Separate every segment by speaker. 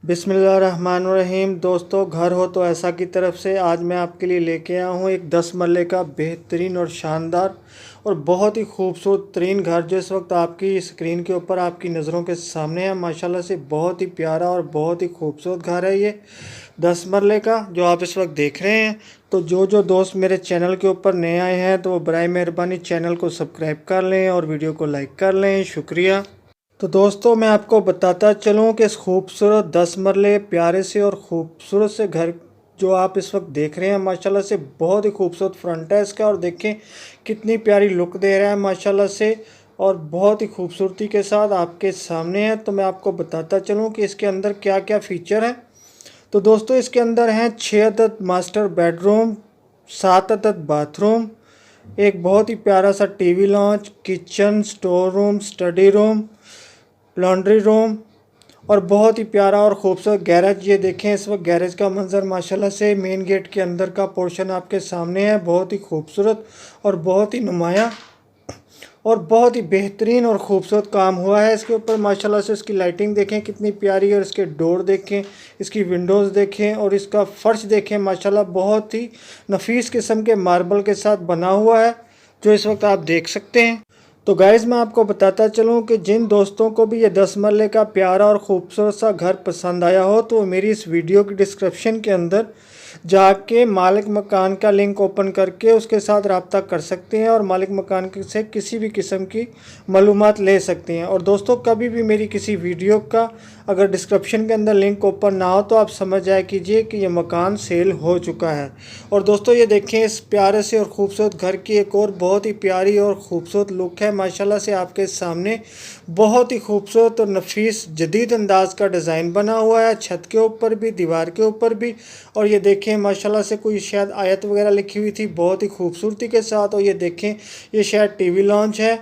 Speaker 1: बिस्मिल्लाहिर्रहमानिर्रहीम। दोस्तों, घर हो तो ऐसा की तरफ से आज मैं आपके लिए लेके आया हूँ एक 10 मरले का बेहतरीन और शानदार और बहुत ही खूबसूरत तरीन घर जो इस वक्त आपकी स्क्रीन के ऊपर आपकी नज़रों के सामने है। माशाल्लाह से बहुत ही प्यारा और बहुत ही खूबसूरत घर है ये 10 मरले का जो आप इस वक्त देख रहे हैं। तो जो दोस्त मेरे चैनल के ऊपर नए आए हैं तो वो बराए मेहरबानी चैनल को सब्सक्राइब कर लें और वीडियो को लाइक कर लें। शुक्रिया। तो दोस्तों, मैं आपको बताता चलूं कि इस खूबसूरत 10 मरले प्यारे से और ख़ूबसूरत से घर जो आप इस वक्त देख रहे हैं माशाल्लाह से बहुत ही खूबसूरत फ्रंट है इसका। और देखें कितनी प्यारी लुक दे रहा है माशाल्लाह से और बहुत ही खूबसूरती के साथ आपके सामने है। तो मैं आपको बताता चलूं कि इसके अंदर क्या क्या फ़ीचर है। तो दोस्तों, इसके अंदर हैं 6 अदद मास्टर बेडरूम, 7 अदद बाथरूम, एक बहुत ही प्यारा सा TV launch, kitchen, store room, study room, laundry room और बहुत ही प्यारा और ख़ूबसूरत गैरेज। ये देखें इस वक्त गैरेज का मंजर माशाल्लाह से मेन गेट के अंदर का पोर्शन आपके सामने है। बहुत ही खूबसूरत और बहुत ही नुमाया और बहुत ही बेहतरीन और ख़ूबसूरत काम हुआ है इसके ऊपर माशाल्लाह से। इसकी लाइटिंग देखें कितनी प्यारी और इसके डोर देखें, इसकी विंडोज़ देखें और इसका फ़र्श देखें माशाल्लाह बहुत ही नफीस किस्म के मार्बल के साथ बना हुआ है जो इस वक्त आप देख सकते हैं। तो गाइज़, मैं आपको बताता चलूं कि जिन दोस्तों को भी ये 10 मरले का प्यारा और ख़ूबसूरत सा घर पसंद आया हो तो मेरी इस वीडियो की डिस्क्रिप्शन के अंदर जाके मालिक मकान का लिंक ओपन करके उसके साथ रब्ता कर सकते हैं और मालिक मकान से किसी भी किस्म की मालूमात ले सकते हैं। और दोस्तों, कभी भी मेरी किसी वीडियो का अगर डिस्क्रिप्शन के अंदर लिंक ओपन ना हो तो आप समझ जाया कीजिए कि ये मकान सेल हो चुका है। और दोस्तों, ये देखें इस प्यारे से और ख़ूबसूरत घर की एक और बहुत ही प्यारी और ख़ूबसूरत लुक है माशाल्लाह से आपके सामने। बहुत ही खूबसूरत और नफीस जदीद अंदाज का डिज़ाइन बना हुआ है छत के ऊपर भी, दीवार के ऊपर भी। और ये देखें माशाल्लाह से कोई शायद आयत वगैरह लिखी हुई थी बहुत ही खूबसूरती के साथ। और ये देखें ये शायद टीवी लॉन्च है।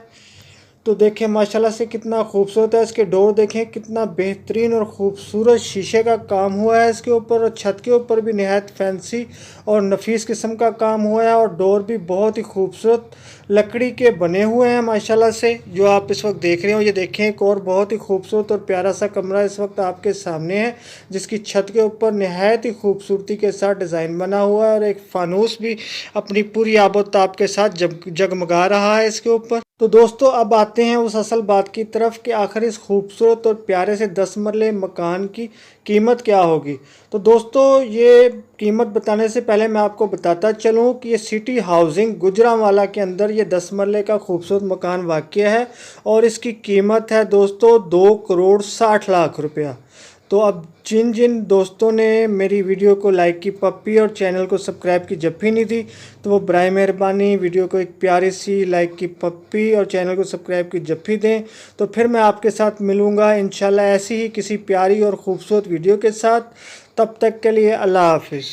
Speaker 1: तो देखें माशाल्लाह से कितना खूबसूरत है। इसके डोर देखें कितना बेहतरीन और ख़ूबसूरत शीशे का काम हुआ है इसके ऊपर। और छत के ऊपर भी नहायत फैंसी और नफीस किस्म का काम हुआ है और डोर भी बहुत ही खूबसूरत लकड़ी के बने हुए हैं माशाल्लाह से जो आप इस वक्त देख रहे हो। ये देखें एक और बहुत ही खूबसूरत और प्यारा सा कमरा इस वक्त आपके सामने है जिसकी छत के ऊपर नहायत ही खूबसूरती के साथ डिज़ाइन बना हुआ है और एक फानूस भी अपनी पूरी आबोताब के साथ जगमगा रहा है इसके ऊपर। तो दोस्तों, अब आते हैं उस असल बात की तरफ कि आखिर इस खूबसूरत और प्यारे से 10 मरले मकान की कीमत क्या होगी। तो दोस्तों, ये कीमत बताने से पहले मैं आपको बताता चलूँ कि ये सिटी हाउसिंग गुजरांवाला के अंदर ये 10 मरले का खूबसूरत मकान वाक़या है और इसकी कीमत है दोस्तों 2,60,00,000 रुपया। तो अब जिन जिन दोस्तों ने मेरी वीडियो को लाइक की पप्पी और चैनल को सब्सक्राइब की जप्पी नहीं दी तो वो बराए मेहरबानी वीडियो को एक प्यारी सी लाइक की पप्पी और चैनल को सब्सक्राइब की जप्पी दें। तो फिर मैं आपके साथ मिलूँगा इंशाल्लाह ऐसी ही किसी प्यारी और ख़ूबसूरत वीडियो के साथ। तब तक के लिए अल्लाह हाफिज़।